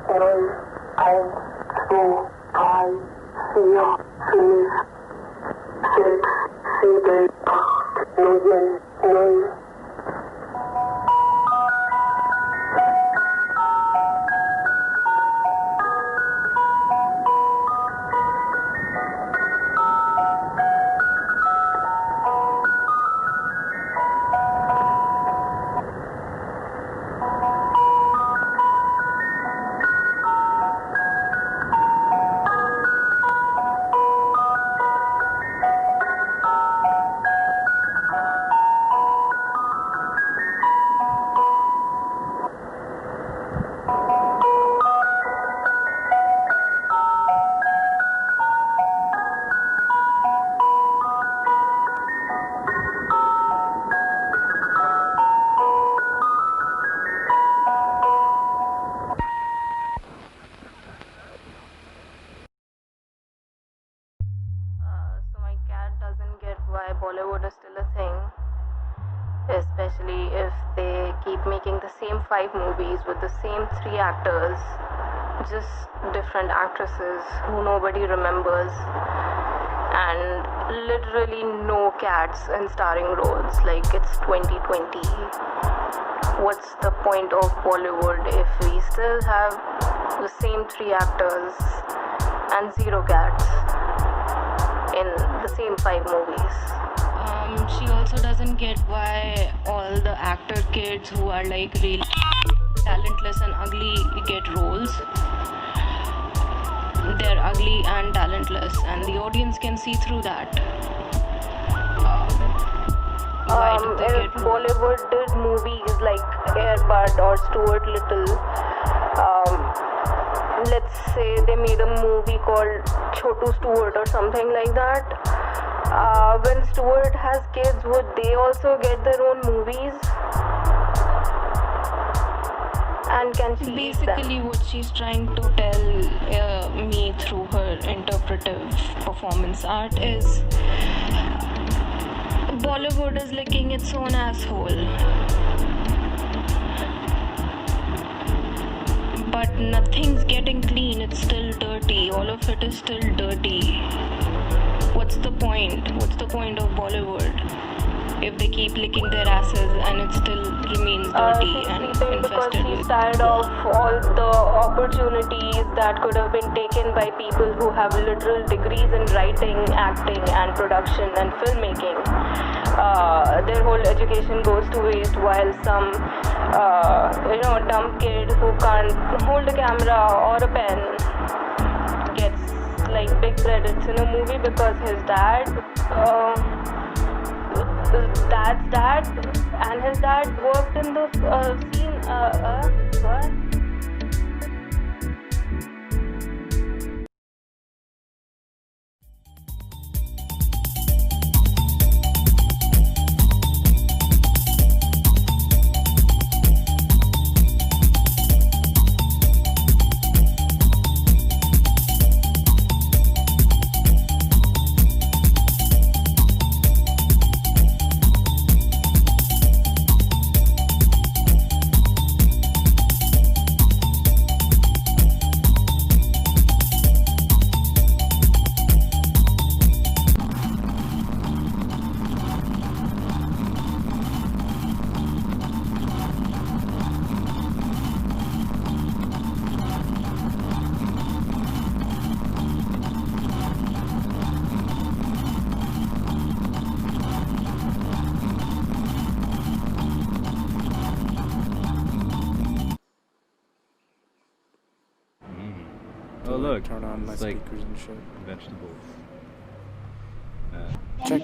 null, 1, 2, 3, 4, 5, 6, 7, 8, 9, 9. So my cat doesn't get why Bollywood is still a thing, especially if they keep making the same 5 movies with the same 3 actors, just different actresses who nobody remembers, and literally no cats in starring roles. Like, it's 2020. What's the point of Bollywood if we still have the same 3 actors and 0 cats in the same 5 movies? She also doesn't get why all the actor kids who are like really talentless and ugly get roles. They're ugly and talentless, and the audience can see through that. Why do they get roles? Bollywood did movies like Air Bud or Stuart Little. Let's say they made a movie called Chotu Stuart or something like that. When Stuart has kids, would they also get their own movies? And can she basically what she's trying to tell me through her interpretive performance art is Bollywood is licking its own asshole. But nothing's getting clean, it's still dirty. All of it is still dirty. What's the point? What's the point of Bollywood if they keep licking their asses and it still remains dirty and infested because she's tired of all the opportunities that could have been taken by people who have literal degrees in writing, acting, and production and filmmaking. Their whole education goes to waste while some dumb kid who can't hold a camera or a pen gets like big credits in a movie because his dad's dad and his dad worked in the scene. What? Oh look, turn on my it's like speakers and shit. vegetables. Check.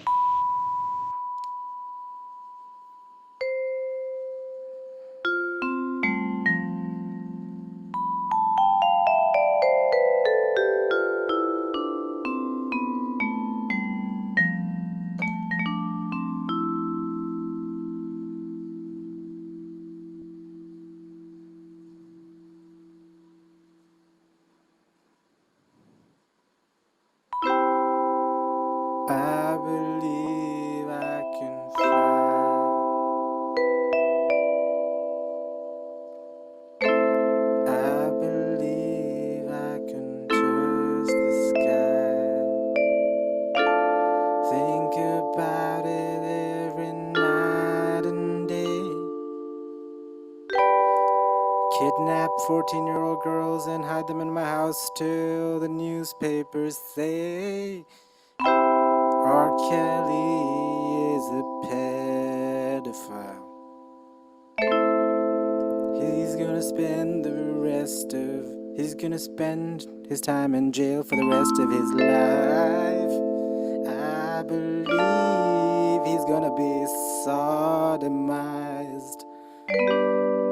I believe 14-year-old girls and hide them in my house till the newspapers say R. Kelly is a pedophile. He's gonna spend his time in jail for the rest of his life. I believe he's gonna be sodomized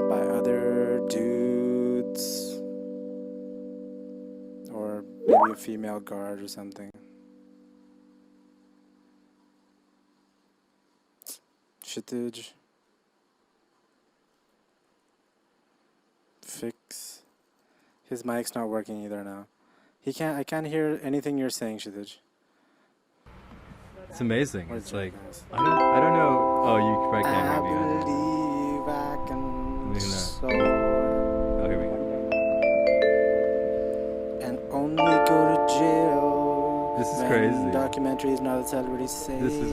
by other dudes. Or maybe a female guard or something. Shittage. Fix. His mic's not working either now. I can't hear anything you're saying, Shittage. It's amazing. What It's is like it? I don't know. Oh, you probably can't I hear me. believe I can Maybe not. soar Oh, here we go. and only go to jail. This is when crazy. Documentaries not a celebrity say. This is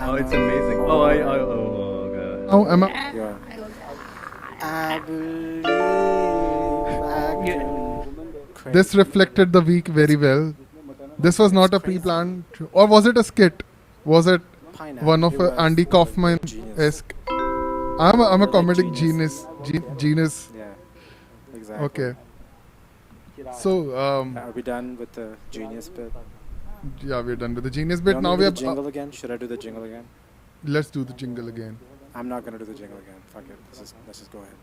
oh, it's amazing. Oh, oh god. Oh, Emma. Yeah. I believe I can. This reflected the week very well. This was not a pre-planned, or was it a skit? Was it Pineapple. one of It was Andy Kaufman-esque? I'm a comedic Genius. genius. Yeah. Exactly. Okay. So Are we done with the genius bit? yeah, we're done with the genius You bit. want Now me we to have. do the jingle again? Should I do the jingle again? Let's do the jingle again. I'm not gonna do the jingle again. Fuck it. Let's just go ahead.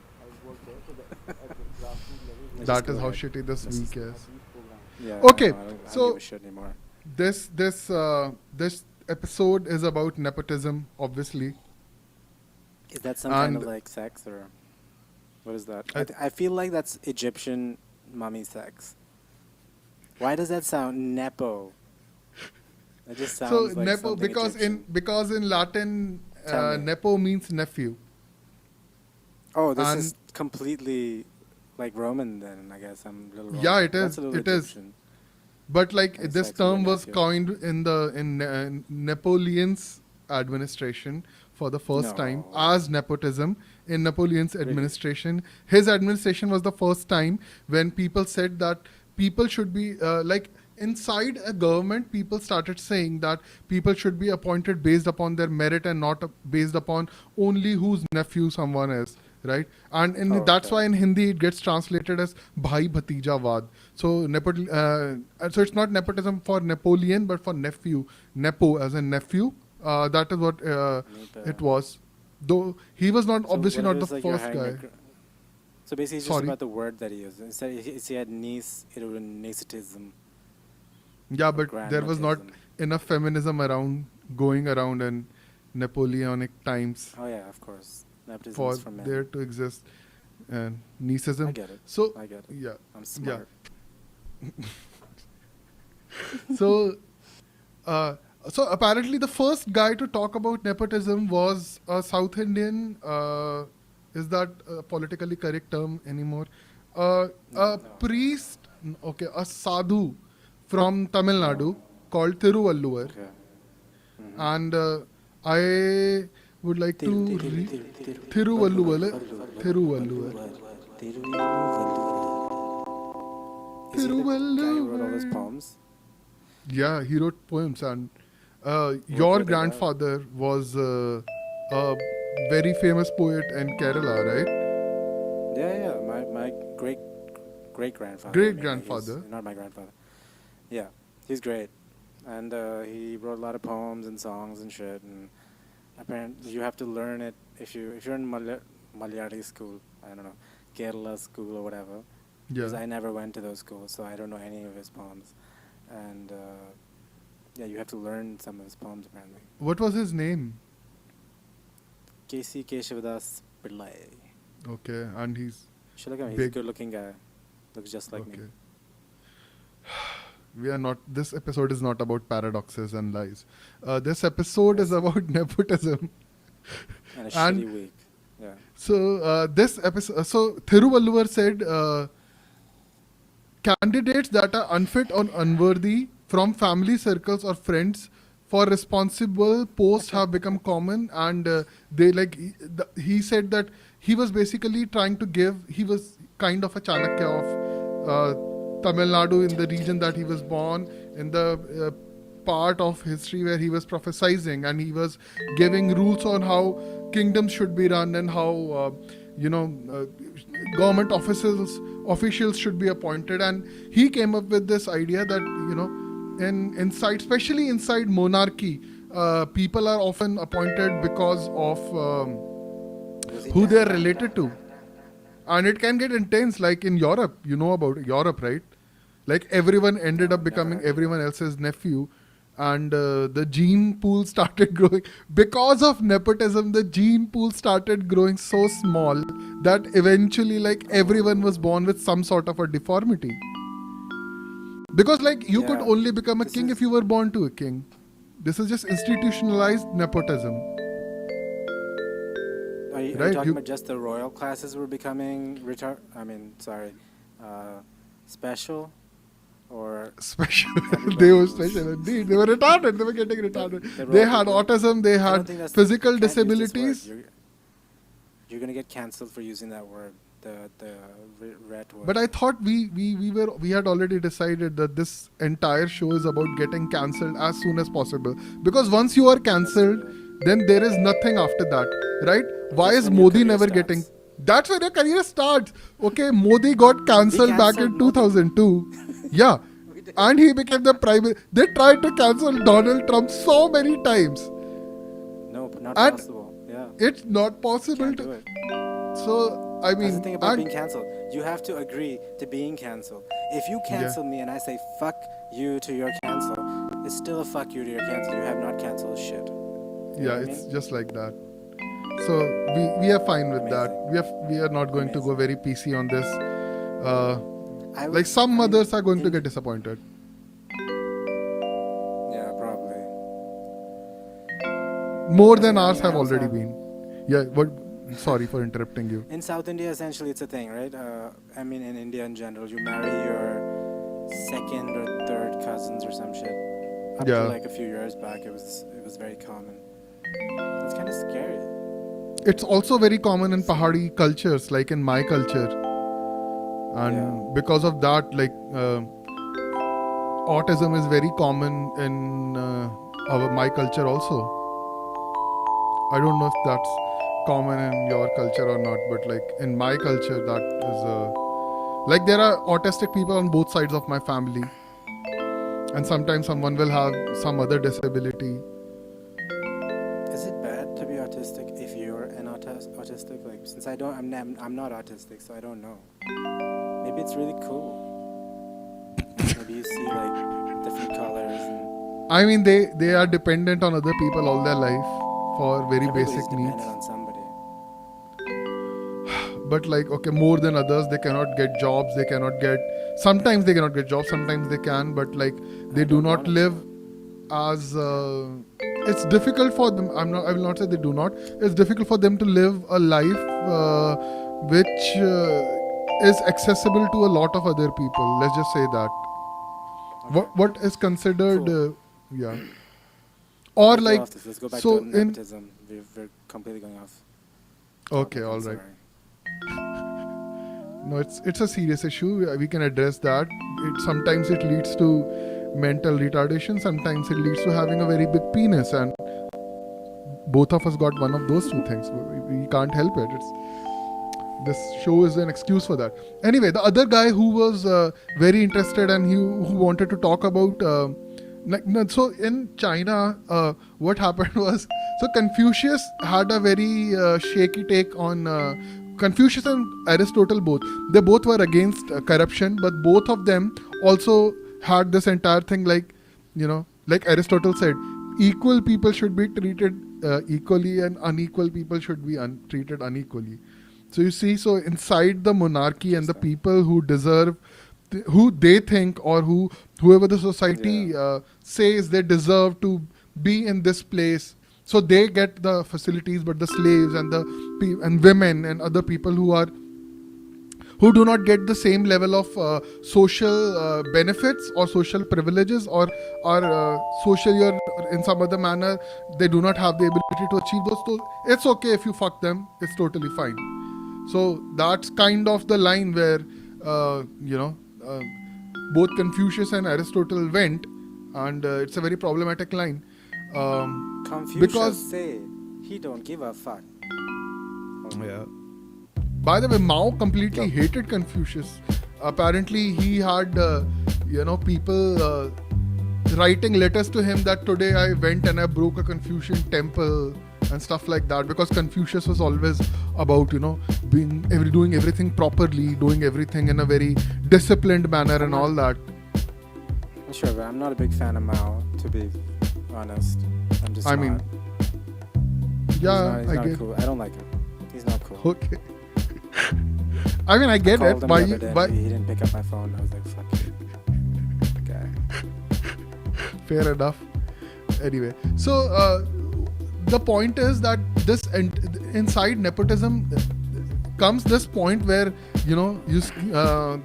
Let's That just go is how ahead. shitty this Let's week just- is. Yeah. Okay, I don't so- give a shit anymore. This episode is about nepotism, obviously. Is that some kind of And- like sex or what is that? I- I feel like that's Egyptian mummy sex. Why does that sound nepo? It just sounds So like nepo something Egyptian. because in Latin Tell me. nepo means nephew. Oh, this and- is completely like Roman then. I guess I'm a little wrong. Yeah, it That's is. a little It is. Egyptian. But like And this sex term with was nephew. coined in Napoleon's administration for the first time No. as nepotism in Napoleon's administration. His administration was the first time when people said that people should be like inside a government. People started saying that people should be appointed based upon their merit and not based upon only whose nephew someone is. Right, and that's Okay. why in Hindi it gets translated as Bhai Bhatija Vad. So so it's not nepotism for Napoleon, but for nephew. Nepo as a nephew. That is what it was. Though he was not So obviously what not if the it's like you're first hiring guy. So basically, it's just Sorry. about the word that he used. Instead, if he had niece, it would be nepotism. Yeah, but there was not Grandmatism. enough feminism going around in Napoleonic times Oh yeah, of course. Nepotism for is for men. there to exist. And I nieceism. get it. So I get it. yeah. I'm smart. So, so apparently the first guy to talk about nepotism was a South Indian. Is that a politically correct term anymore? A No. priest, okay, a sadhu from Tamil Nadu called Thiruvalluvar, Okay. and I would like to read Thiruvalluvar. Is he the guy who wrote all those poems? Yeah, he wrote poems, and were your they about? grandfather was a very famous poet in Kerala, right? Yeah. My great grandfather. Great-grandfather. Not my grandfather. Yeah, he's great, and he wrote a lot of poems and songs and shit. And apparently, you have to learn it if you're in Malayali school. I don't know, Kerala school or whatever. Because Yeah. I never went to those schools, so I don't know any of his poems. And yeah, you have to learn some of his poems apparently. What was his name? K.C. Keshavadas Pillai. Okay, and he's Should look at him. He's Big. a good-looking guy. Looks just like me. okay. We are not. This episode is not about paradoxes and lies. This episode is about nepotism. And a And- shitty week. Yeah. So this episode, so Thiruvalluvar said, candidates that are unfit or unworthy from family circles or friends for responsible posts have become common, and they like he said that he was basically trying to give. kind of a Chanakya of Tamil Nadu, in the region that he was born, in the part of history where he was prophesizing and he was giving rules on how kingdoms should be run and how government officials should be appointed. And he came up with this idea that especially inside monarchy, people are often appointed because of who they are related to. And it can get intense, like in Europe. You know about Europe, right? Like everyone ended up becoming everyone else's nephew. And the gene pool started growing. Because of nepotism, the gene pool started growing so small that eventually like everyone was born with some sort of a deformity. Because like you could only become a king if you were born to a king. This is just institutionalized nepotism. Are you talking about just the royal classes were becoming special? Or special? They were special indeed. They were retarded. They were getting retarded. They had autism. They had physical disabilities. You're gonna get cancelled for using that word, the red word. But I thought we had already decided that this entire show is about getting cancelled as soon as possible. Because once you are cancelled, then there is nothing after that, right? Why is Modi never getting? That's where your career starts. Okay, Modi got cancelled back in 2002. Yeah. And he became the prime minister. They tried to cancel Donald Trump so many times. No, not possible. Yeah. It's not possible to. Do it. So, I mean. That's the thing about being cancelled. You have to agree to being cancelled. If you cancel me and I say fuck you to your cancel, it's still a fuck you to your cancel. You have not cancelled shit. You know it's just like that. So we are fine with that. We are not going to go very PC on this. Like some mothers are going to get disappointed. Yeah, probably. More than ours have already been. Yeah, sorry for interrupting you. In South India, essentially, it's a thing, right? In India in general, you marry your second or third cousins or some shit. Up to like a few years back, it was very common. It's kind of scary. It's also very common in Pahadi cultures, like in my culture. And because of that, like autism is very common in my culture also. I don't know if that's common in your culture or not, but like in my culture, that is like there are autistic people on both sides of my family. And sometimes someone will have some other disability. Is it bad to be autistic if you're an autistic? Like, since I'm not autistic, so I don't know. Maybe it's really cool. Maybe you see like different colors. I mean, they are dependent on other people all their life for very basic needs. Dependent on somebody. But like, okay, more than others, they cannot get jobs. Sometimes they cannot get jobs. Sometimes they can, but like they do not live as. It's difficult for them. I will not say they do not. It's difficult for them to live a life which is accessible to a lot of other people. Let's just say that. Okay. What is considered, or like. Let's go back to nepotism. We're completely going off. Okay, all right. No, it's a serious issue. We can address that. Sometimes it leads to mental retardation. Sometimes it leads to having a very big penis, and both of us got one of those two things. We can't help it. This show is an excuse for that. Anyway, the other guy who was very interested and who wanted to talk about so in China, what happened was, so Confucius had a very shaky take on Confucius and Aristotle both. They both were against corruption, but both of them also had this entire thing like Aristotle said, equal people should be treated equally and unequal people should be treated unequally. So you see, so inside the monarchy and the people who deserve, who they think or whoever the society says they deserve to be in this place, so they get the facilities, but the slaves and and women and other people who do not get the same level of social benefits or social privileges or socially or in some other manner, they do not have the ability to achieve those. It's okay if you fuck them. It's totally fine. So that's kind of the line where both Confucius and Aristotle went, and it's a very problematic line. Confucius Because say he don't give a fuck. Yeah. by the way, Mao completely hated Confucius. Apparently, he had people writing letters to him that today I went and I broke a Confucian temple and stuff like that, because Confucius was always about doing everything properly, doing everything in a very disciplined manner and all that. Sure, but I'm not a big fan of Mao, to be honest. I'm just I not. mean, He's yeah, not I get. cool. I don't like him. He's not cool. Okay. I mean, I get Called it. him Why? the other day, Why? he didn't pick up my phone. I was like, fuck you. Okay. Fair enough. Anyway, so the point is that this inside nepotism comes this point where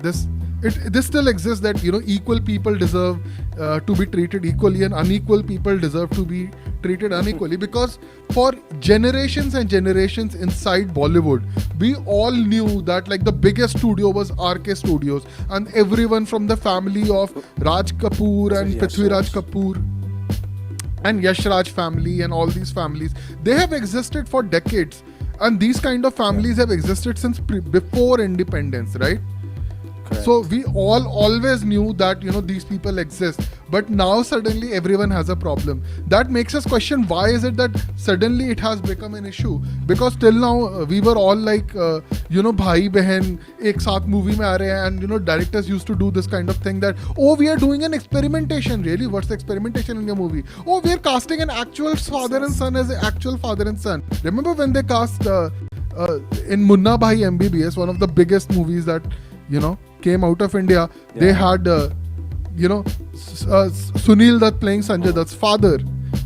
this still exists, that equal people deserve to be treated equally and unequal people deserve to be treated unequally, because for generations and generations inside Bollywood, we all knew that like the biggest studio was RK Studios, and everyone from the family of Raj Kapoor and Prithviraj Kapoor and Yash Raj family and all these families, they have existed for decades, and these kind of families have existed since before independence, right? Correct. So we always knew that these people exist, but now suddenly everyone has a problem. That makes us question, why is it that suddenly it has become an issue? Because till now we were all like bhai behan ek saath movie mein aa rahe hain, and directors used to do this kind of thing, that we are doing an experimentation. Really, what's the experimentation in your movie? We are casting an actual father and son as an actual father and son. Remember when they cast in Munna Bhai MBBS, one of the biggest movies that came out of India, they had Sunil Dutt playing Sanjay Dutt's father,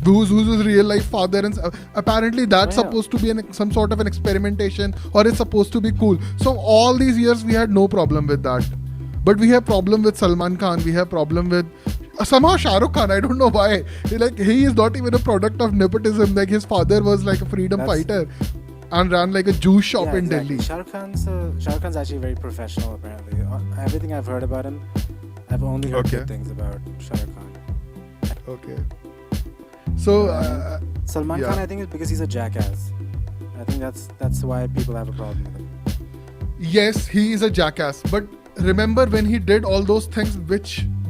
who's his real life father, and apparently that's supposed to be some sort of an experimentation, or it's supposed to be cool. So all these years we had no problem with that, but we have problem with Salman Khan, we have problem with somehow Shah Rukh Khan. I don't know why. He is not even a product of nepotism. Like his father was like a freedom fighter and ran like a juice shop in Delhi. Shah Rukh Khan's actually very professional, apparently. Everything I've heard about him, I've only heard good things about Shah Rukh Khan. Okay. So Salman Khan, I think, is because he's a jackass. I think that's why people have a problem with him. Yes, he is a jackass. But remember when he did all those things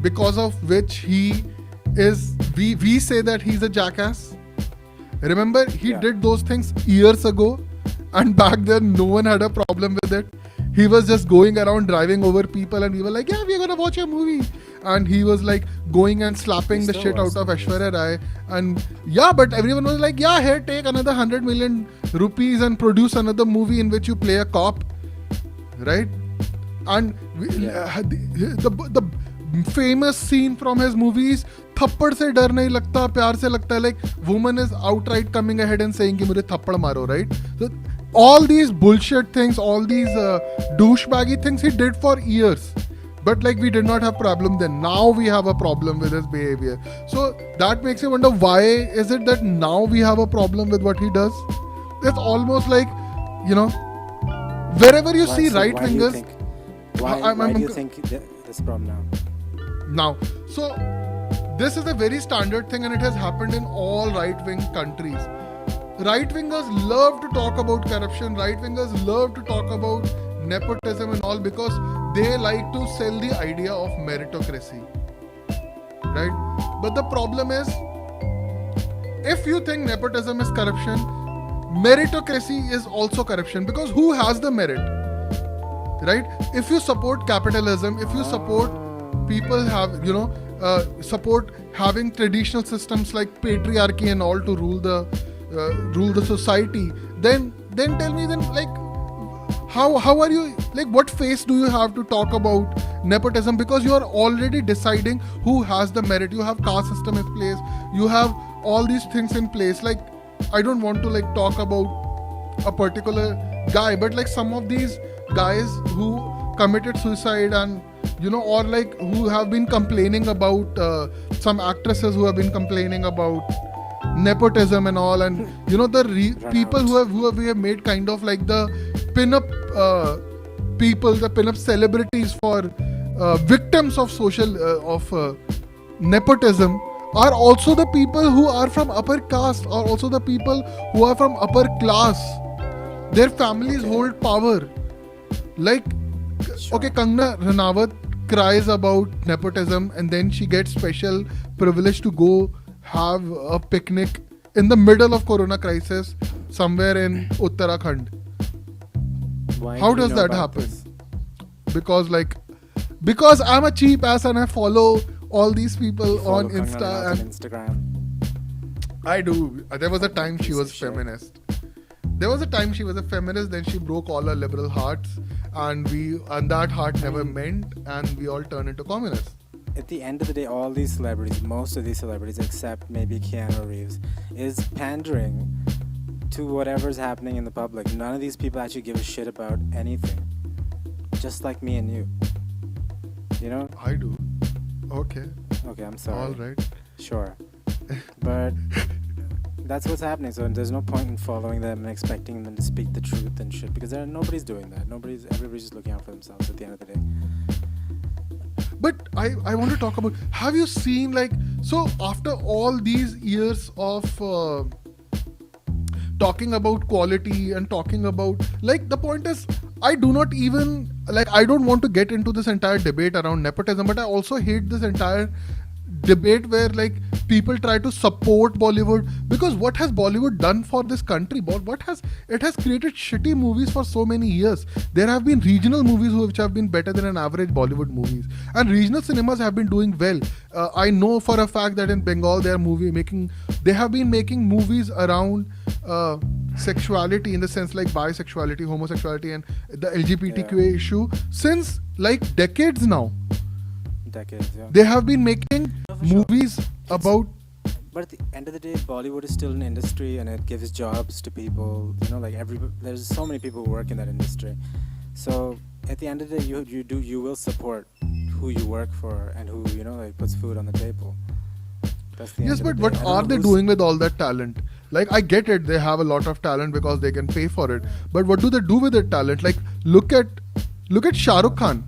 because of which he is, we say that he's a jackass. Remember, he did those things years ago, and back then no one had a problem with it. He was just going around driving over people, and we were like, yeah, we're gonna watch a movie. And he was like going and slapping the shit out of Aishwarya Rai. And but everyone was like, yeah, here, take another 100 million rupees and produce another movie in which you play a cop. Right? And the famous scene from his movies, थप्पड़ से डर नहीं लगता, प्यार से लगता है, like woman is outright coming ahead and saying कि मुझे थप्पड़ मारो, right? So all these bullshit things, all these douchebaggy things he did for years, but like we did not have problem then. Now we have a problem with his behavior. So that makes you wonder, why is it that now we have a problem with what he does? It's almost like wherever you see right wingers. Why do you think this problem now? So this is a very standard thing, and it has happened in all right-wing countries. Right-wingers love to talk about corruption. Right-wingers love to talk about nepotism and all, because they like to sell the idea of meritocracy. Right? But the problem is, if you think nepotism is corruption, meritocracy is also corruption, because who has the merit? Right? If you support capitalism, if you support people support having traditional systems like patriarchy and all to rule the society, then tell me, then like how are you, like what face do you have to talk about nepotism? Because you are already deciding who has the merit. You have caste system in place, you have all these things in place. Like I don't want to like talk about a particular guy, but like some of these guys who committed suicide, and or like who have been complaining about some actresses who have been complaining about nepotism and all, and people who have made kind of like the pin-up people, the pin-up celebrities for victims of nepotism are also the people who are from upper caste, are also the people who are from upper class. Their families hold power. Like, okay, Kangana Ranaut cries about nepotism and then she gets special privilege to go have a picnic in the middle of Corona crisis somewhere in Uttarakhand. How does that happen? Because I'm a cheap ass and I follow all these people on Instagram. I do. There was a time she was feminist. Then she broke all her liberal hearts, and that heart never ment, and we all turned into communists. At the end of the day, all these celebrities, most of these celebrities, except maybe Keanu Reeves, is pandering to whatever's happening in the public. None of these people actually give a shit about anything. Just like me and you. You know? I do. Okay, I'm sorry. All right. Sure. But that's what's happening. So there's no point in following them and expecting them to speak the truth and shit, because nobody's doing that. Everybody's just looking out for themselves at the end of the day. But I want to talk about, have you seen, like, so after all these years of talking about quality and talking about, like, the point is, I don't want to get into this entire debate around nepotism, but I also hate this entire debate where, like, people try to support Bollywood, because what has Bollywood done for this country? It has created shitty movies for so many years. There have been regional movies which have been better than an average Bollywood movies, and regional cinemas have been doing well. I know for a fact that in Bengal they have been making movies around sexuality, in the sense like bisexuality, homosexuality, and the LGBTQ issue since like decades now. They have been making movies about. But at the end of the day, Bollywood is still an industry, and it gives jobs to people. You know, like there's so many people who work in that industry. So at the end of the day, you will support who you work for and who, you know, like, puts food on the table. Yes, but what are they doing with all that talent? Like, I get it, they have a lot of talent because they can pay for it. But what do they do with that talent? Like, look at Shah Rukh Khan.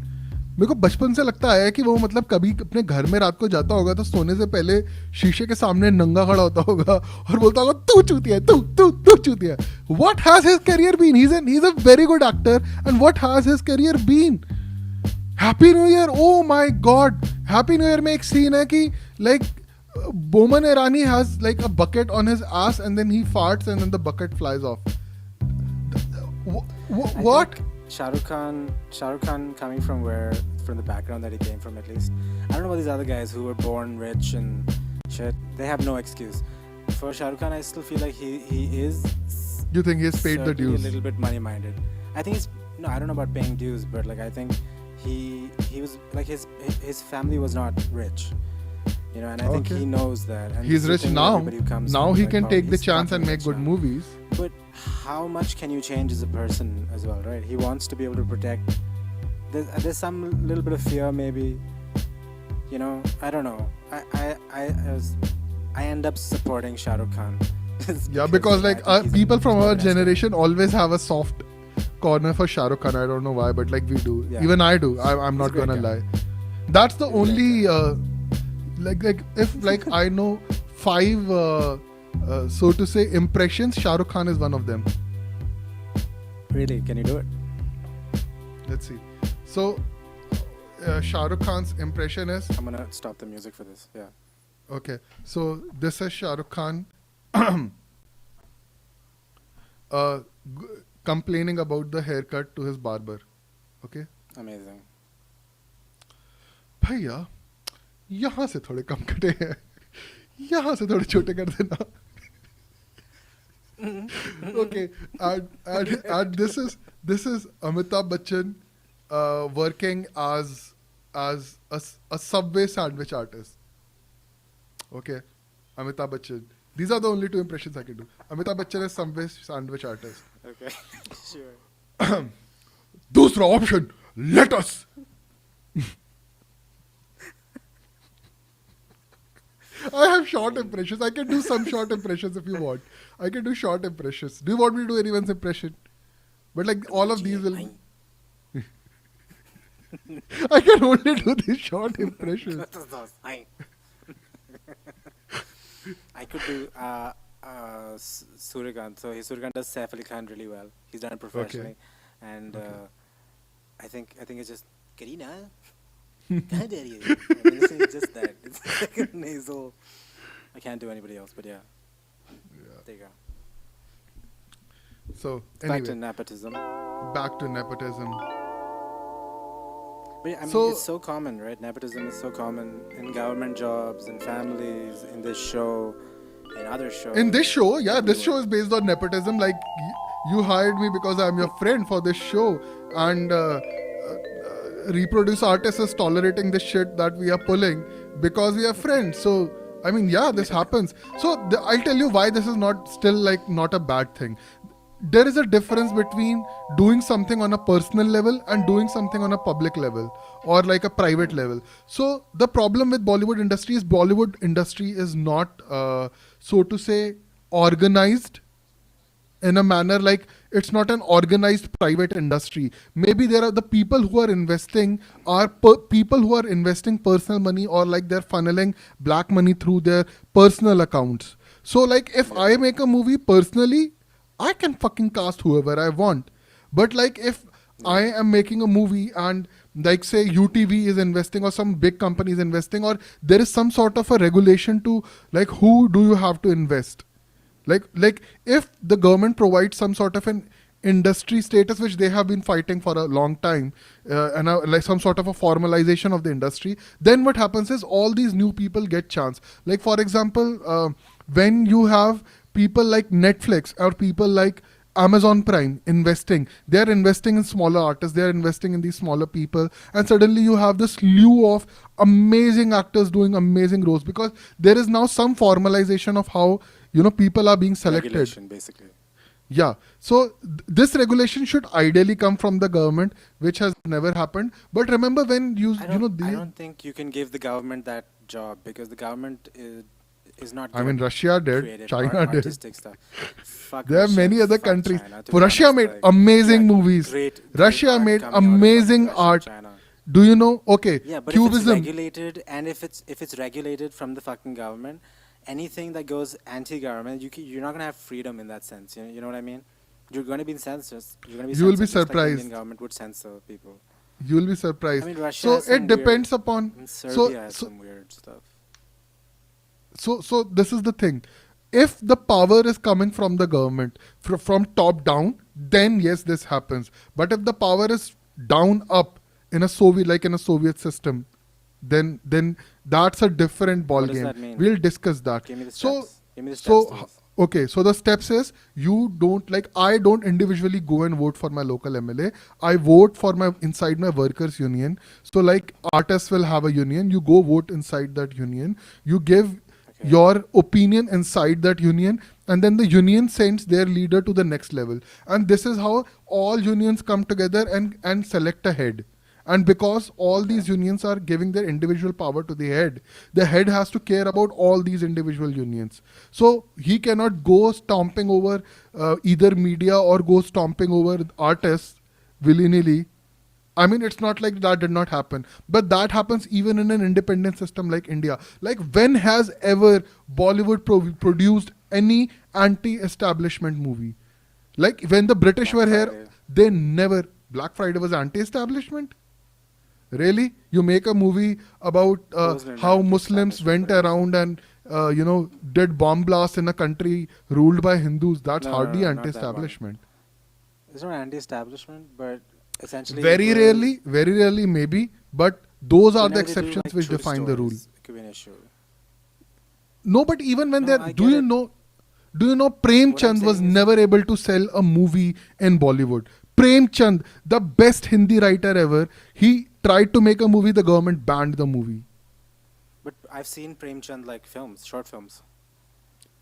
मेरे को बचपन से लगता है कि वो मतलब कभी अपने घर में रात को जाता होगा तो सोने से पहले शीशे के सामने नंगा खड़ा होता होगा और बोलता होगा तू चूतिया है, तू चूतिया है. What has his career been? He's a very good actor, and what has his career been? Happy New Year, oh my God! Happy New Year में एक scene है कि like Boman Irani has like a bucket on his ass and then he farts and then the bucket flies off. What? Shah Rukh Khan coming from the background that he came from, at least. I don't know about these other guys who were born rich and shit. They have no excuse. For Shah Rukh Khan, I still feel like he is. You think he's paid the dues? A little bit money-minded. I think I don't know about paying dues, but like I think he was like his family was not rich. You know, and I think he knows that. And he's rich now. Now he can take the chance and make good movies. But how much can you change as a person as well, right? He wants to be able to protect. There's some little bit of fear, maybe. You know, I don't know. I end up supporting Shah Rukh Khan. Yeah, because like people from our generation always have a soft corner for Shah Rukh Khan. I don't know why, but like we do. Yeah. Even I do. I'm not gonna lie. That's the only like if like I know 5 so to say impressions, Shah Rukh Khan is one of them. Really? Can you do it? Let's see. So Shah Rukh Khan's impression is... I'm gonna stop the music for this. Yeah. Okay. So this is Shah Rukh Khan complaining about the haircut to his barber. Okay. Amazing. भैया यहाँ से थोड़े कम कटे हैं, यहाँ से थोड़े छोटे कर देना. Okay, and this is Amitabh Bachchan working as a Subway sandwich artist. Okay, Amitabh Bachchan. These are the only 2 impressions I can do. Amitabh Bachchan is Subway sandwich artist. Okay, sure. दूसरा option, lettuce. I have short impressions. I can do some short impressions if you want. I can do short impressions. Do you want me to do anyone's impression? But like all of these will. Aye. I can only do these short impressions. Aye. I could do Suryakanth. So Suryakanth does Saif Ali Khan really well. He's done it professionally, and I think it's just Karina. How dare you? I mean, it's just that. It's like a nasal. I can't do anybody else, but yeah. There you go. So Back to anyway, nepotism. back to nepotism. But yeah, I mean, So- it's so common, right? Nepotism is so common in government jobs, in families, in this show, in other shows. In this show, yeah, this everywhere. show is based on nepotism. Like you hired me because I'm your friend for this show, and Reproduce Artists is tolerating the shit that we are pulling because we are friends. So I mean, yeah, this happens. So I'll tell you why this is not still like not a bad thing. There is a difference between doing something on a personal level and doing something on a public level or like a private level. So the problem with Bollywood industry is not, so to say, organized in a manner like it's not an organized private industry. Maybe there are the people who are investing are people who are investing personal money or like they're funneling black money through their personal accounts. So like if I make a movie personally, I can fucking cast whoever I want. But like if I am making a movie and like say UTV is investing or some big company is investing or there is some sort of a regulation to like who do you have to invest. Like if the government provides some sort of an industry status which they have been fighting for a long time and like some sort of a formalization of the industry, then what happens is all these new people get chance. Like for example, when you have people like Netflix or people like Amazon Prime investing, they are investing in smaller artists, they are investing in these smaller people, and suddenly you have this slew of amazing actors doing amazing roles because there is now some formalization of how people are being selected. Regulation, basically. Yeah. So this regulation should ideally come from the government, which has never happened. But remember when I don't think you can give the government that job because the government is not. I mean, good at Russia did, creative China did. artistic stuff. Fuck There are Russia, many other fuck countries. China, to be Russia honest, made like, amazing yeah, movies. great Russia art made coming out of fucking amazing Russia, art. China. Do you know? Okay, Yeah, but if it's Cubism. regulated and if it's regulated from the fucking government, anything that goes anti-government, you're not gonna have freedom in that sense. You know what I mean? You're gonna be censored. You're gonna be You will be censored just like the surprised. Indian government would censor people. You will be surprised. I mean, Russia So has some it depends weird, upon. and So Serbia has so some weird stuff. so this is the thing. If the power is coming from the government from top down, then yes, this happens. But if the power is down up in a Soviet system, then that's a different ball What does game. that mean? We'll discuss that. Give me the So steps. Give me the steps. so please. okay, so the steps is I don't individually go and vote for my local MLA. I vote for inside my workers union. So like artists will have a union. You go vote inside that union. You give your opinion inside that union, and then the union sends their leader to the next level. And this is how all unions come together and select a head. And because all these unions are giving their individual power to the head has to care about all these individual unions. So he cannot go stomping over either media or go stomping over artists willy-nilly. I mean, it's not like that did not happen. But that happens even in an independent system like India. Like, when has ever Bollywood produced any anti-establishment movie? Like, when the British were here, Friday. they never... Black Friday was anti-establishment? Really? You make a movie about Those were how not Muslims went anti-establishment around and, did bomb blasts in a country ruled by Hindus. That's No, hardly not that one. anti-establishment. It's not anti-establishment, but essentially. Very rarely maybe, but those are the whenever they do, exceptions like, which true define the rule. stories, it could be an issue. No, but even when No, they're, I do get you it. know, Prem What I'm Chand was saying is- never able to sell a movie in Bollywood. Prem Chand, the best Hindi writer ever, he tried to make a movie, the government banned the movie. But I've seen Prem Chand like films, short films.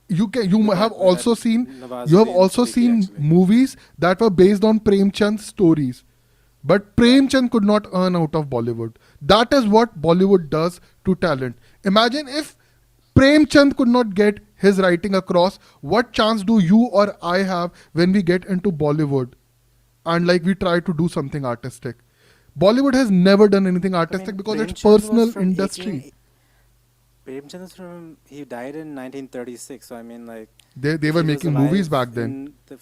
You With have that also seen Nawazuddin Siddiqui, actually. movies that were based on Prem Chand's stories. But Prem Chand could not earn out of Bollywood. That is what Bollywood does to talent. Imagine if Prem Chand could not get his writing across, what chance do you or I have when we get into Bollywood? and like we try to do something artistic. Bollywood has never done anything artistic because it's Premchand was personal from industry. Premchand was from, he died in 1936, so I mean, like, They if were he was making movies alive back then. in the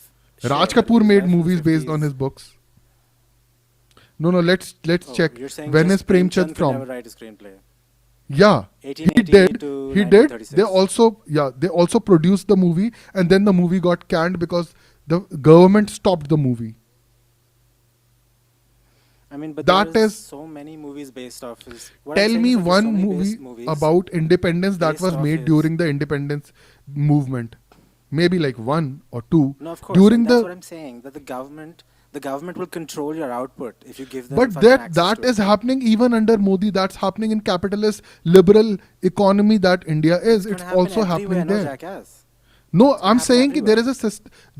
Raj sure, but Kapoor he was made alive in the movies based on 50s. his books. No, let's Oh, check. you're saying When just is Premchand could from? never write a screenplay. Yeah, he 1888 did. to He did. They 1936. they also produced the movie, and then the movie got canned because the government stopped the movie. I mean, but That there's is- so many movies based off his. What I'm Tell saying me is that there's so one many movie movies about independence that based was off made his- during the independence movement. Maybe like one or two. No, of course. During and that's the what I'm saying. That the government will control your output if you give them. but fucking access that to is it. happening even under Modi. That's happening in capitalist liberal economy that India is. Gonna It's happen also everywhere, happening no, there. jackass. No, gonna I'm happen saying ki everywhere.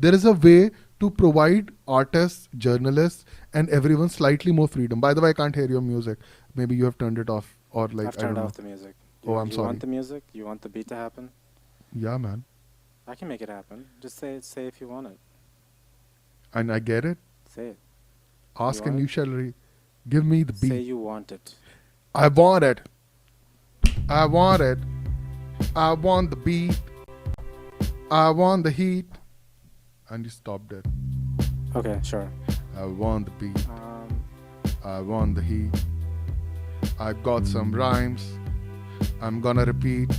there is a way to provide artists, journalists, and everyone slightly more freedom. By the way, I can't hear your music. Maybe you have turned it off or like I've I don't turned know. off the music. Oh, I'm you sorry. want the music? You want the beat to happen? Yeah, man, I can make it happen. Just say if you want it. and I get it. Say it. Ask want and it? you shall give me the Say beat. you want it. I want it. I want it. I want the beat. I want the heat. And you stopped it. Okay, sure. I want the beat. Um, I want the heat. I got some rhymes. I'm gonna repeat.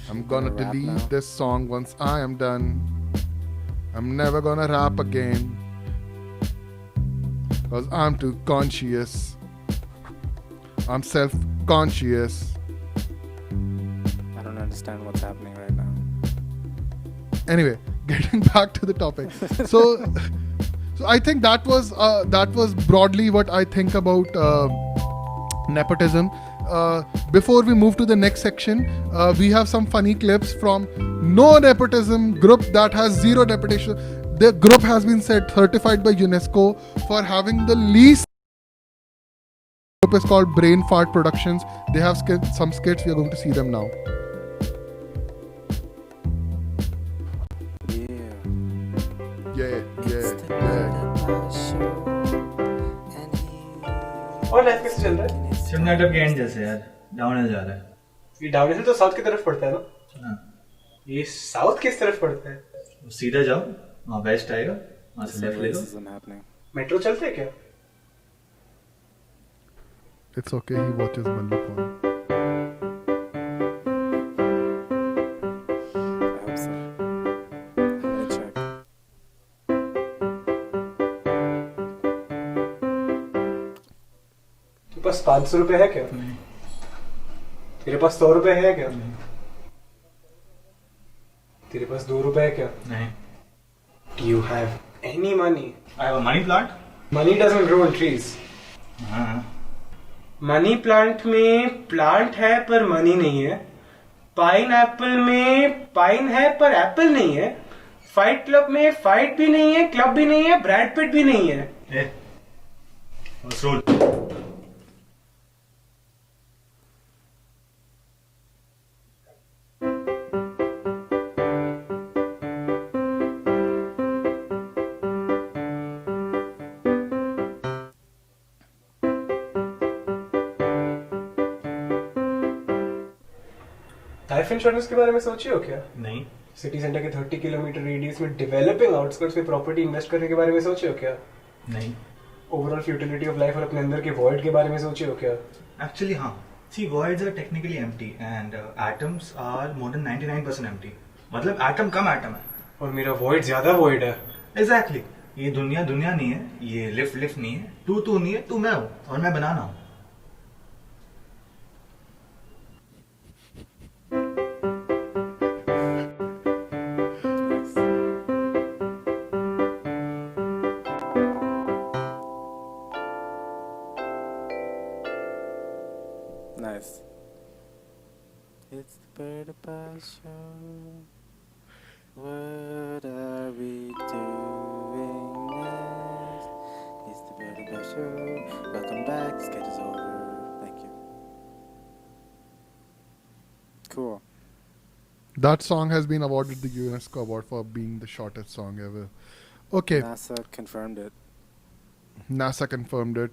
I'm gonna gonna rap delete now? this song once I am done. I'm never gonna rap again. Cause I'm too conscious. I'm self-conscious. I don't understand what's happening right now. Anyway, getting back to the topic. So I think that was broadly what I think about nepotism. Before we move to the next section, we have some funny clips from No Nepotism group that has zero nepotism. The group has been certified by UNESCO for having the least. The group is called Brain Fart Productions. They have some skits. We are going to see them now. Yeah. Yeah. और life कैसे चल रहा है? शिवनाट of and जैसे यार down जा रहा है। ये डाउन हिल तो साउथ की तरफ पड़ता है ना? हाँ, ये साउथ किस तरफ पड़ता है? सीधा जाओ, वहाँ वेस्ट आएगा, वहाँ से Some लेफ्ट ले लो। racism happening. मेट्रो चलते है क्या? It's okay. He watches Mallu porn. I hope so. I'm gonna check. तेरे पास 500 रुपए है क्या? तेरे पास 100 रुपए है क्या? तेरे पास 2 रुपए है क्या? नहीं, Do you have any money? I have a money plant। Money doesn't grow on trees. हाँ, मनी प्लांट में प्लांट है पर मनी नहीं है। पाइन एप्पल में पाइन है पर एप्पल नहीं है। फाइट क्लब में फाइट भी नहीं है, क्लब भी नहीं है, ब्रैड पिट भी नहीं है। ए, what's rule? लाइफ इंश्योरेंस के बारे में सोची हो क्या? नहीं, सिटी सेंटर के 30 किलोमीटर रेडियस में डेवलपिंग आउटस्कर्ट्स में प्रॉपर्टी इन्वेस्ट करने के बारे में सोचे हो क्या? नहीं, ओवरऑल फ्यूटिलिटी ऑफ लाइफ और अपने अंदर के वॉइड के बारे में सोचे हो क्या? एक्चुअली हाँ। See, voids are technically empty and atoms are more than 99% empty। मतलब एटम कम एटम है। और मेरा वॉइड ज्यादा वॉइड है। Exactly। ये दुनिया दुनिया नहीं है, ये लिफ्ट नहीं है, तू नहीं है, तू मैं हूँ और मैं बनाना हूँ। Nice. It's the Bird About Show. What are we doing next? It's the Bird About Show. Welcome back. Sketch is over. Thank you. Cool. That song has been awarded the UNESCO award for being the shortest song ever. Okay. NASA confirmed it. NASA confirmed it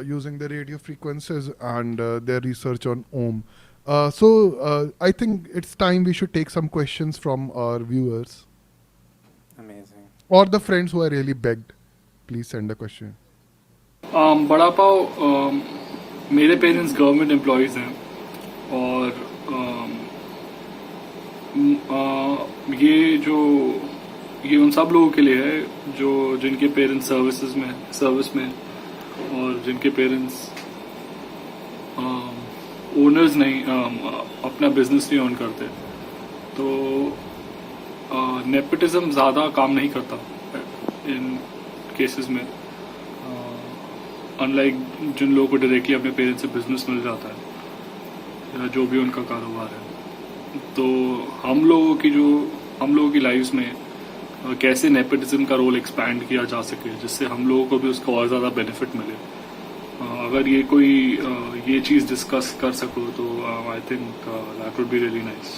using the radio frequencies and their research on Om. I think it's time we should take some questions from our viewers Amazing. or the friends who are really begged. Please send a question. बड़ा पाव मेरे parents government employees हैं और ये उन सब लोगों के लिए है जो जिनके पेरेंट्स सर्विस में और जिनके पेरेंट्स ओनर्स नहीं अपना बिजनेस नहीं ओन करते, तो नेपोटिज्म ज़्यादा काम नहीं करता इन केसेस में, अनलाइक जिन लोगों को डायरेक्टली अपने पेरेंट्स से बिजनेस मिल जाता है या जो भी उनका कारोबार है। तो हम लोगों की लाइफ्स में कैसे नेपोटिज्म का रोल एक्सपैंड किया जा सके जिससे हम लोगों को भी उसका और ज़्यादा बेनिफिट मिले, अगर ये चीज़ डिस्कस कर सको तो I think that would be really nice.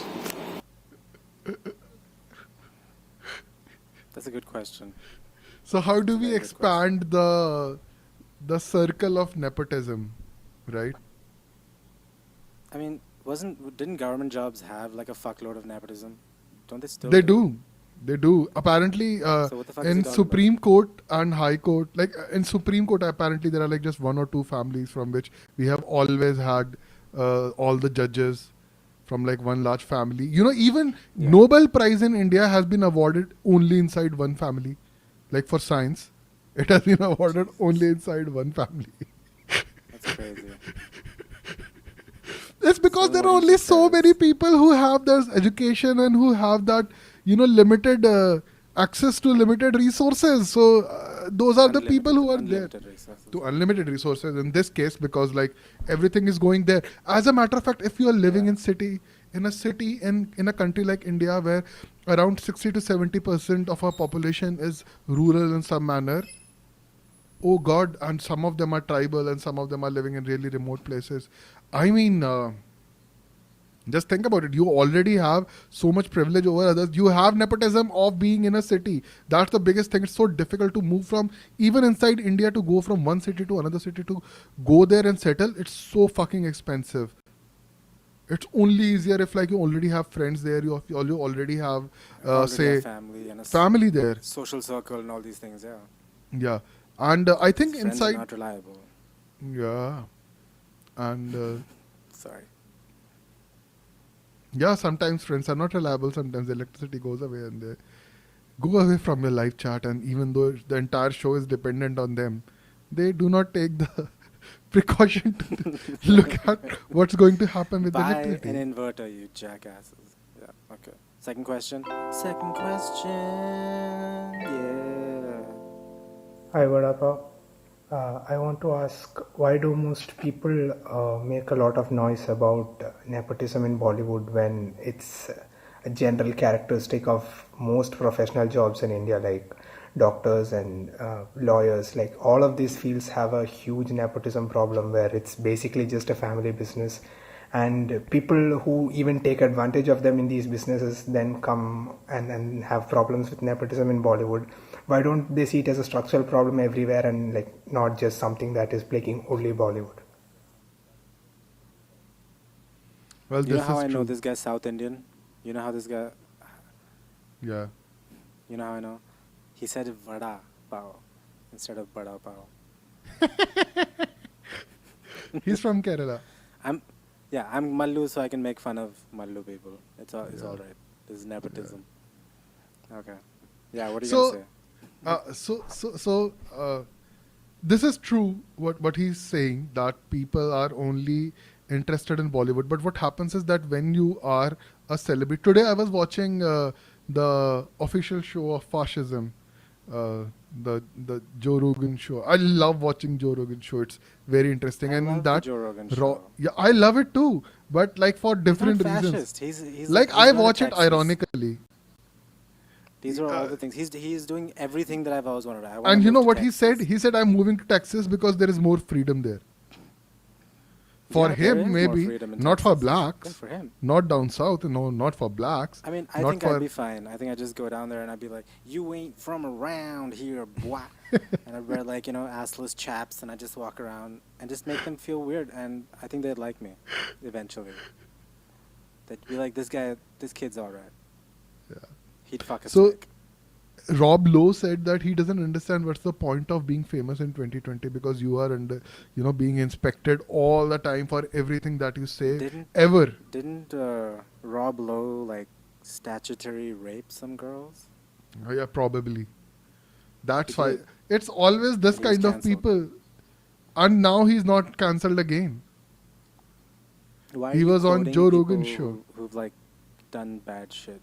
That's a good question. So how do we Very good expand the circle of nepotism, right? I mean, didn't government jobs have like a fuckload of nepotism? Don't they still? They do. They do. Apparently, So what the fuck is in he talking Supreme Court and High Court, like in Supreme Court, apparently there are like just one or two families from which we have always had all the judges from like one large family. You know, even Nobel Prize in India has been awarded only inside one family. Like for science, it has been awarded only inside one family. That's crazy. It's because So there what are is only the so status? many people who have this education and who have that, limited access to limited resources. So those are the people who are there. Unlimited resources. To unlimited resources in this case, because like everything is going there. As a matter of fact, if you are living in a country like India where around 60 to 70% of our population is rural in some manner, oh God, and some of them are tribal and some of them are living in really remote places. I mean, just think about it. You already have so much privilege over others. You have nepotism of being in a city. That's the biggest thing. It's so difficult to move from, even inside India, to go from one city to another city to go there and settle. It's so fucking expensive. It's only easier if like you already have friends there. You already have, Already say, have family and a family there. social circle and all these things. Yeah. Yeah. And I think Friends inside... are not reliable. Yeah. And... Sorry. yeah, sometimes friends are not reliable. Sometimes the electricity goes away and they go away from your live chat. And even though the entire show is dependent on them, they do not take the precaution to look at what's going to happen with the Buy electricity. an inverter, you jackasses. Yeah. Okay. Second question. Yeah. Hi, Vadapa. I want to ask, why do most people make a lot of noise about nepotism in Bollywood when it's a general characteristic of most professional jobs in India, like doctors and lawyers? Like all of these fields have a huge nepotism problem where it's basically just a family business, and people who even take advantage of them in these businesses then come and have problems with nepotism in Bollywood. Why don't they see it as a structural problem everywhere and like not just something that is plaguing only Bollywood? Well, You know this how is I know true. this guy's South Indian? You know how this guy... Yeah. You know how I know? He said vada pav instead of bada pav. He's from Kerala. I'm Mallu, so I can make fun of Mallu people. It's all right. This is nepotism. Okay. Yeah, what are you So- gonna say? This is true what he's saying, that people are only interested in Bollywood. But what happens is that when you are a celebrity, today I was watching the official show of fascism, the Joe Rogan show. I love watching Joe Rogan show. It's very interesting. I and love the that Joe Rogan show. yeah, I love it too. But like for He's not different reasons. fascist. He's Like he's I not a watch it Texas. ironically. These are all the things. He's doing everything that I've always wanted. I wanna And you move know to what he said? Texas. He said, I'm moving to Texas because there is more freedom there. For Yeah, there is him, more maybe freedom in not for Texas. blacks. Good for him. Not down south. No, not for blacks. I mean, I not think for I'd be fine. I think I'd just go down there and I'd be like, "You ain't from around here, boy," and I'd wear like assless chaps and I'd just walk around and just make them feel weird, and I think they'd like me eventually. They'd be like, this kid's all right. Yeah. He'd fuck a So- snake. Rob Lowe said that he doesn't understand what's the point of being famous in 2020 because you are under, being inspected all the time for everything that you say Didn't- ever. Didn't Rob Lowe like statutory rape some girls? Oh, yeah, probably. That's He why did. it's always this And he was kind of cancelled. people, and now he's not cancelled again. Why are He you was on quoting Joe Rogan's people show. who've like done bad shit,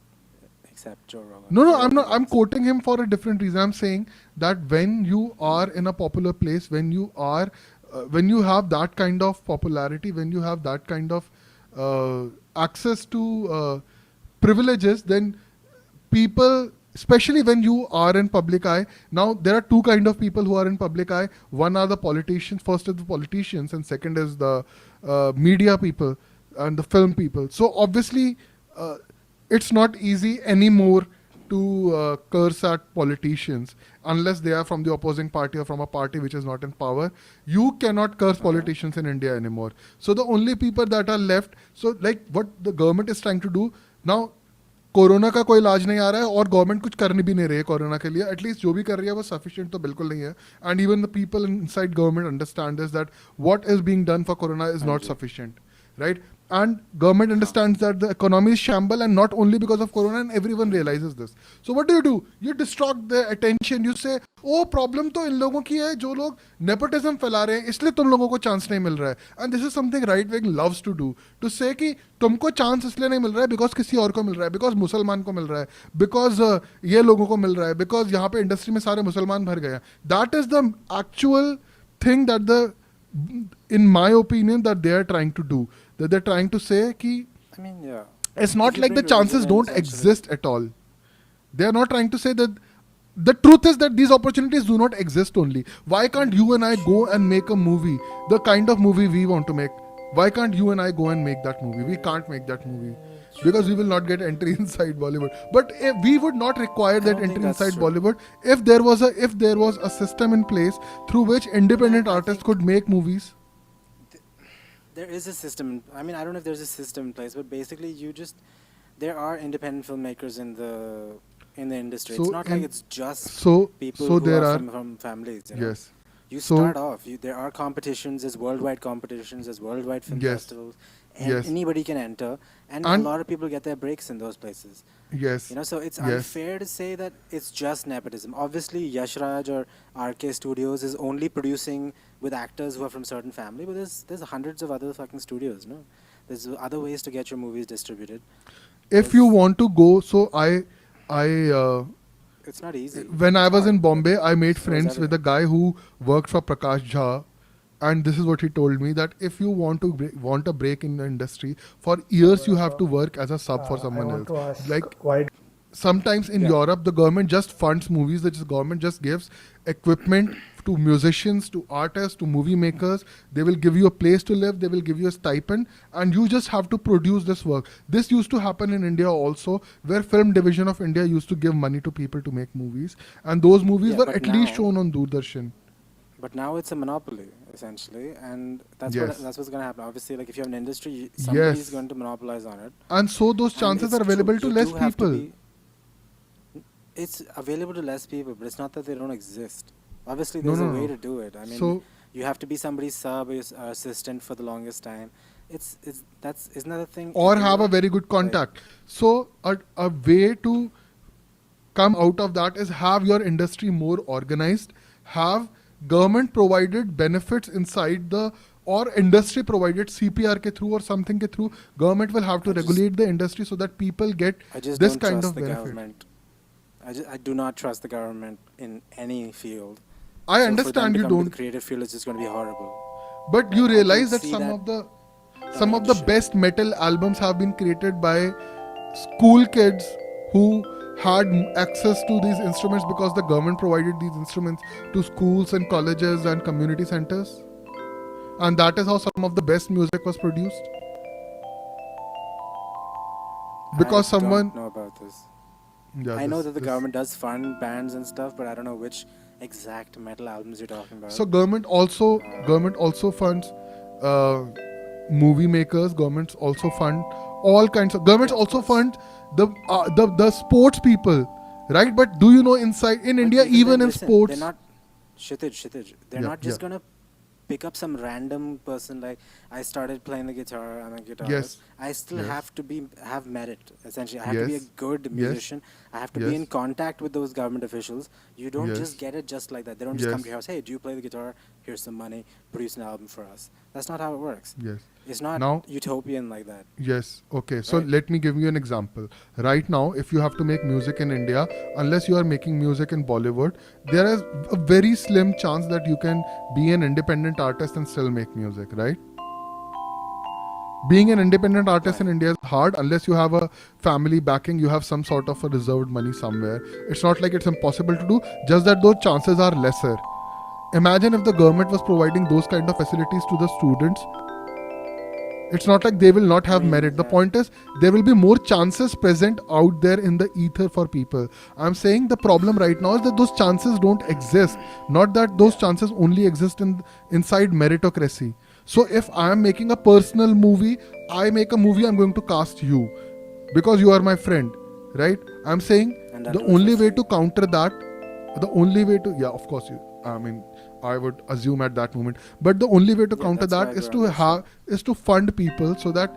except Joe Rogan? No, Joe I'm not. Rogan I'm is- quoting him for a different reason. I'm saying that when you are in a popular place, when you have that kind of popularity, when you have that kind of access to privileges, then people, especially when you are in public eye. Now there are two kind of people who are in public eye. One are the politicians. First is the politicians, and second is the media people and the film people. So obviously, it's not easy anymore to curse at politicians unless they are from the opposing party or from a party which is not in power. You cannot curse politicians in India anymore. So the only people that are left, so like what the government is trying to do now, corona का कोई इलाज नहीं आ रहा है और government कुछ करने भी नहीं रही है कोरोना के लिए. एटलीस्ट जो भी कर रही है वो सफिशिएंट तो बिल्कुल नहीं है. And even the people inside government understand this that what is being done for corona is not sufficient, right? And government understands that the economy is shamble, and not only because of corona, and everyone realizes this. So what do? You distract their attention. You say, oh, problem तो इन लोगों की है जो लोग nepotism फैला रहे हैं, इसलिए तुम लोगों को chance नहीं मिल रहा है. And this is something right wing loves to do. To say कि तुमको chance इसलिए नहीं मिल रहा है because किसी और को मिल रहा है, because मुसलमान को मिल रहा है, because ये लोगों को मिल रहा है, because यहाँ पे इंडस्ट्री में सारे मुसलमान भर गए हैं. That is the actual thing that in my opinion, that they are trying to do. That they're trying to say ki I mean, yeah. it's not If you like the bring chances religion don't in, exist at all. They are not trying to say that. The truth is that these opportunities do not exist only. Why can't you and I go and make a movie, the kind of movie we want to make? Why can't you and I go and make that movie? We can't make that movie because we will not get entry inside Bollywood. But if we would not require that don't think entry that's inside true. Bollywood if there was a system in place through which independent artists could make movies. There is a system. I mean, I don't know if there's a system in place, but basically, there are independent filmmakers in the industry. So It's not like in- it's just So people so who there are are from families. You know? yes. You So- start off. There are competitions. There's worldwide competitions. There's worldwide film Yes. festivals. And Yes. anybody can enter, and a And- lot of people get their breaks in those places. Yes. So it's Yes. unfair to say that it's just nepotism. Obviously, Yash Raj or RK Studios is only producing with actors who are from certain family, but there's hundreds of other fucking studios. No, there's other ways to get your movies distributed. If you want to go, so I It's not easy. when I It's was in hard. Bombay, I made So is friends with a guy who worked for Prakash Jha, and this is what he told me, that if you want a break in the industry, for years you have to work as a sub for someone I want else. to ask Like why sometimes in Europe, the government just funds movies. The government just gives equipment to musicians, to artists, to movie makers. They will give you a place to live. They will give you a stipend, and you just have to produce this work. This used to happen in India also, where Film Division of India used to give money to people to make movies, and those movies Yeah, were but at least now- shown on Doordarshan. But now it's a monopoly essentially, and that's Yes. that's what's going to happen. Obviously, like if you have an industry, somebody's Yes. going to monopolize on it. And so those And chances it's are available true, to you less do have to people. It's available to less people, but it's not that they don't exist. Obviously, No, there's no, a way no. to do it. I mean, So- you have to be somebody's sub or assistant for the longest time. Isn't that a thing? Or have a everywhere? very good contact. So a way to come out of that is have your industry more organized, have government provided benefits inside or industry provided CPR ke through or something ke through. Government will have to regulate the industry so that people get I just this don't kind trust of the benefit. government. I do not trust the government in any field. I So for understand them to you come to don't, the creative field is just going to be horrible. but you I realize can that see some that of the coming shit. best metal albums have been created by school kids who had access to these instruments because the government provided these instruments to schools and colleges and community centers. and that is how some of the best music was produced. Because I someone, don't know about this. yeah, I know this- that the this- government does fund bands and stuff, but I don't know which exact metal albums you're talking about. So government also funds movie makers. Governments also fund all kinds of. Governments Yeah, of also course. fund the sports people, right? But do you know inside in But India, even then in listen, sports, they're not Kshitij. They're Yeah, not just yeah. gonna pick up some random person like I started playing the guitar. I'm a guitarist. Yes. I still Yes. have to have merit. Essentially, I have to be a Yes. good Yes. musician. I have to be Yes. in contact with those government officials. You don't Yes. just get it just like that. They don't just come Yes. to your house. Hey, do you play the guitar? Here's some money. Produce an album for us. That's not how it works. yes. It's not Now- utopian like that. Yes. Okay. So Right. let me give you an example. Right now, if you have to make music in India, unless you are making music in Bollywood, there is a very slim chance that you can be an independent artist and still make music, right? Being an independent artist in India is hard unless you have a family backing, you have some sort of a reserved money somewhere. It's not like it's impossible to do, just that those chances are lesser. Imagine if the government was providing those kind of facilities to the students. It's not like they will not have merit. The point is, there will be more chances present out there in the ether for people. I'm saying the problem right now is that those chances don't exist. Not that those chances only exist inside meritocracy. So if I am making a personal movie, I make a movie, I'm going to cast you because you are my friend, right? I'm saying And that the will only just way say- to counter that, the only way to, yeah, of course, I would assume at that moment, but the only way to Yeah, counter that's that why is we're to on this have is to fund people so that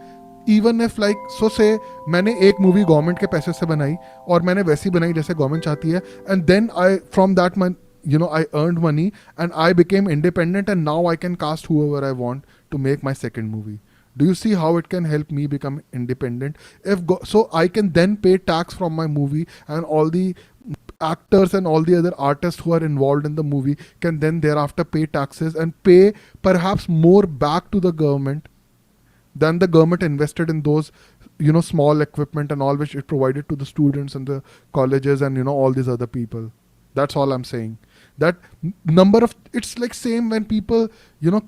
even if like so say मैंने एक movie government के पैसे से बनाई और मैंने वैसी बनाई जैसे government चाहती है, and then I from that month I earned money and I became independent and now I can cast whoever I want to make my second movie. Do you see how it can help me become independent? So I can then pay tax from my movie, and all the actors and all the other artists who are involved in the movie can then thereafter pay taxes and pay perhaps more back to the government than the government invested in those small equipment and all which it provided to the students and the colleges and all these other people. That's all I'm saying. That number of, it's like same when people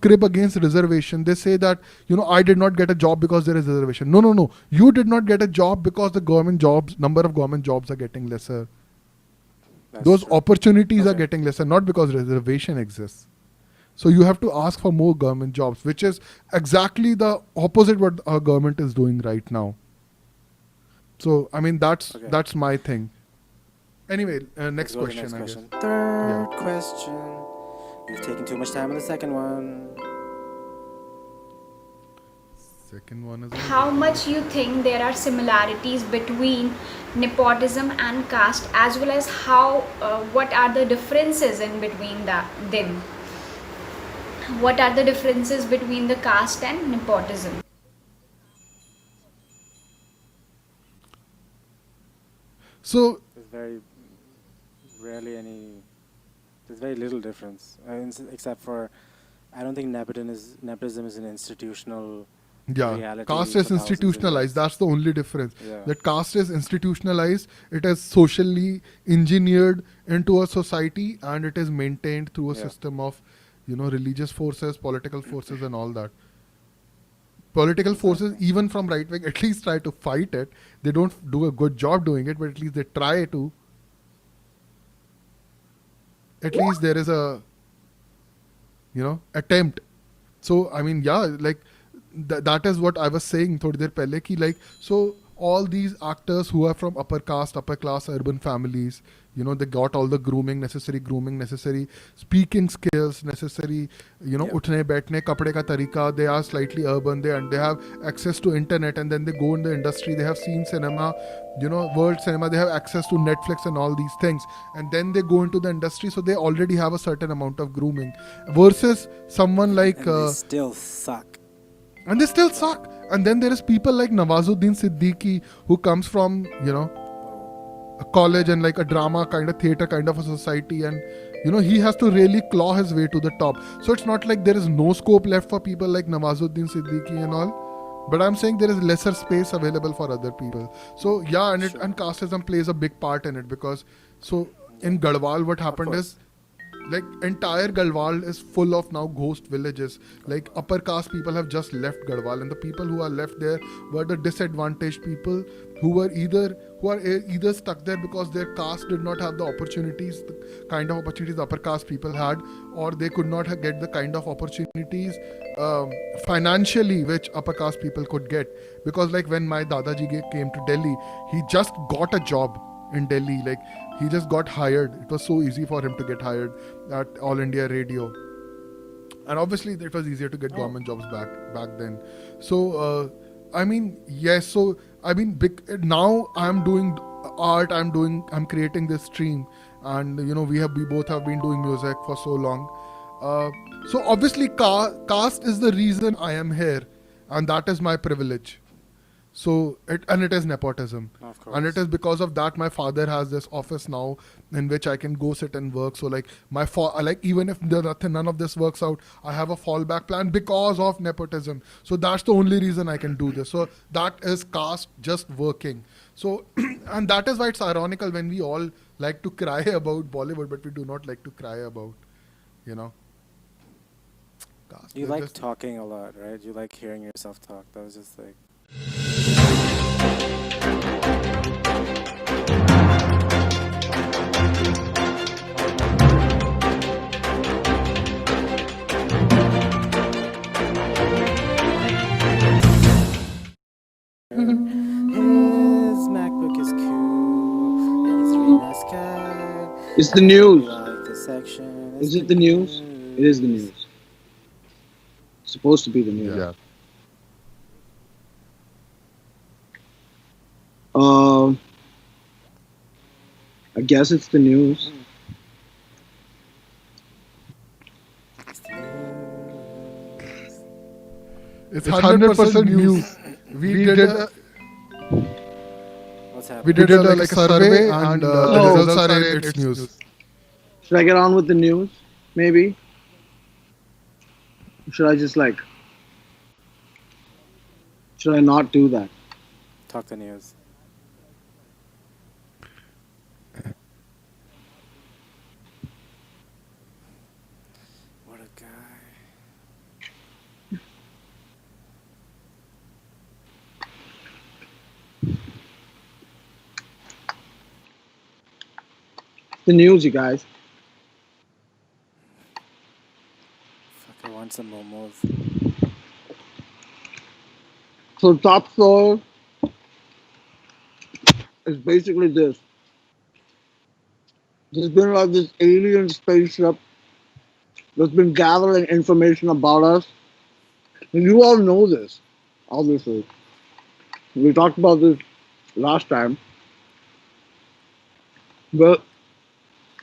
crib against reservation. They say that I did not get a job because there is reservation. No, you did not get a job because the number of government jobs are getting lesser. That's Those true. opportunities are Okay. getting lesser, not because reservation exists. So you have to ask for more government jobs, which is exactly the opposite what our government is doing right now. So that's Okay. that's my thing. Anyway, next Let's go to question, the I next guess. question. Third question. You've taken too much time on the second one. Second one is How much you think there are similarities between nepotism and caste, as well as what are the differences in between them? What are the differences between the caste and nepotism? so There's very little difference, except for I don't think nepotism is an institutional reality caste for is thousands of institutionalized. years. That's the only difference. Yeah. That caste is institutionalized. It is socially engineered into a society, and it is maintained through a Yeah. system of religious forces, political forces, and all that. Political forces, even from right wing, at least try to fight it. They don't do a good job doing it, but at least they try to. At least there is a attempt. So that is what I was saying थोड़ी देर पहले कि so all these actors who are from upper class urban families, they got all the necessary speaking skills, necessary उठने बैठने कपड़े का तरीका. They are slightly urban, they have access to internet, and then they go in the industry. They have seen cinema, world cinema. They have access to Netflix and all these things, and then they go into the industry. So they already have a certain amount of grooming versus someone like And they still suck. and they still suck. And then there is people like Nawazuddin Siddiqui who comes from a college and like a drama kind of theater kind of a society, and he has to really claw his way to the top. So it's not like there is no scope left for people like Nawazuddin Siddiqui and all, but I'm saying there is lesser space available for other people. So yeah, and casteism plays a big part in it, because so in Garhwal what happened is like entire Garhwal is full of now ghost villages. Like upper caste people have just left Garhwal, and the people who are left there were the disadvantaged people who are either stuck there because their caste did not have the opportunities, the kind of opportunities upper caste people had, or they could not get the kind of opportunities financially which upper caste people could get. Because like when my Dadaji came to Delhi, he just got a job in Delhi. Like he just got hired. It was so easy for him to get hired at All India Radio, and obviously it was easier to get government jobs back then. So I mean, yes. So I mean, now I'm doing art. I'm creating this stream, and we both have been doing music for so long. So obviously, caste is the reason I am here, and that is my privilege. So it is nepotism, Of course. and it is because of that my father has this office now in which I can go sit and work. So like even if none of this works out, I have a fallback plan because of nepotism. So that's the only reason I can do this. So that is caste just working. So and that is why it's ironical when we all like to cry about Bollywood, but we do not like to cry about caste. You It's like just- talking a lot, right? You like hearing yourself talk. That was just like. His MacBook is cool. And he's reading his cat. It's the We news. like the section. Is it the news? It is the news. It's supposed to be the news. Yeah. I guess it's the news. It's 100% news. We did What's happening? we did a survey, and the results are in its news. Should I get on with the news? Maybe? Should I just should I not do that? Talk the news. What a guy. The news, you guys. Fuck, I want some momos. So top story is basically this. There's been like this alien spaceship that's been gathering information about us. And you all know this, obviously. We talked about this last time. But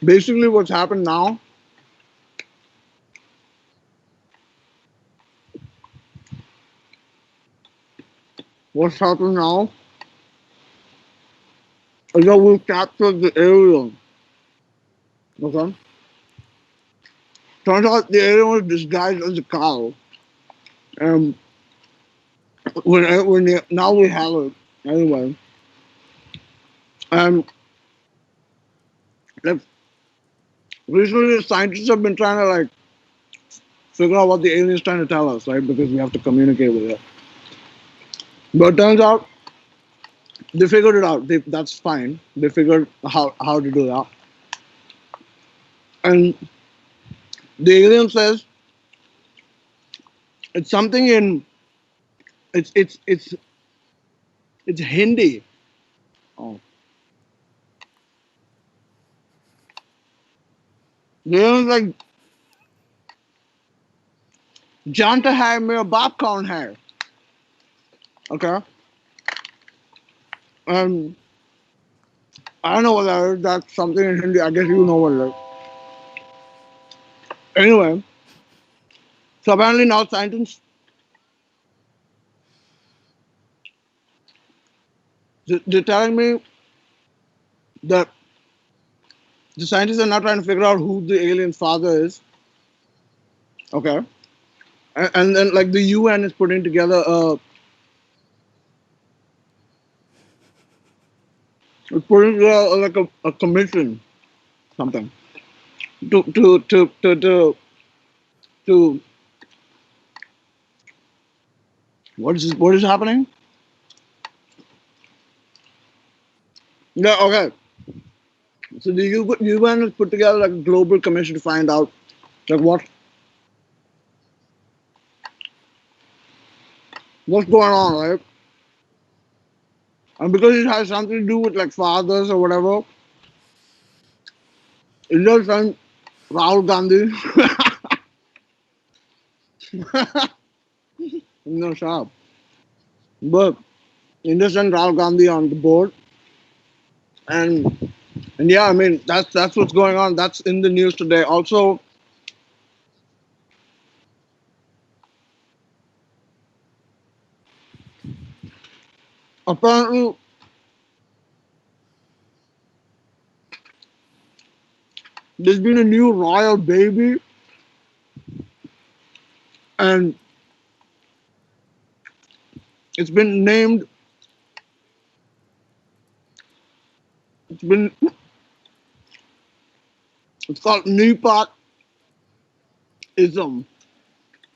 basically what's happened now is that we've captured the alien. Okay? Turns out the alien was disguised as a cow. And now we have it. Anyway. And recently the scientists have been trying to figure out what the alien is trying to tell us, right? Because we have to communicate with it. But it turns out they figured it out. That's fine. They figured how to do that. And the alien says it's something in it's Hindi. Oh. The alien's like जानता है मेरा बाप कौन है? Okay. I don't know what that is. That's something in Hindi. I guess you know what it is. Anyway, so apparently now scientists, they're telling me that the scientists are now trying to figure out who the alien father is. Okay. And then the UN is putting together a commission, something. to what is happening? Yeah, okay. So the UN has put together like a global commission to find out like what's going on, right? And because it has something to do with like fathers or whatever, India's friend Rahul Gandhi, no sharp, but India's friend Rahul Gandhi on the board, and yeah, I mean that's what's going on. That's in the news today. Also, apparently, there's been a new royal baby, and it's been named. It's been. It's called Nipatism.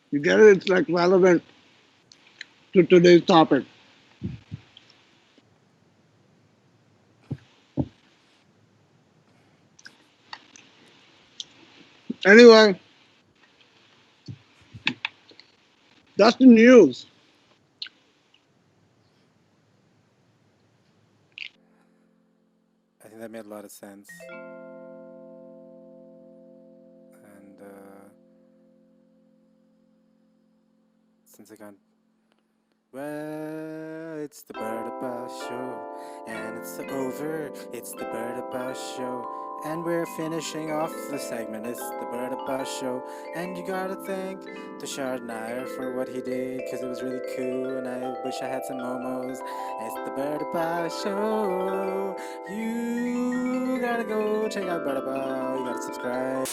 You get it? It's like relevant to today's topic. Anyway, that's the news. I think that made a lot of sense. And since I can't. Well, it's the Bertha Show, and it's over. It's the Bertha Show, and we're finishing off the segment. It's the Bertha Show, and you gotta thank Tushar Nair for what he did, because it was really cool, and I wish I had some momos. It's the Bertha Show. You gotta go check out Bertha. You gotta subscribe.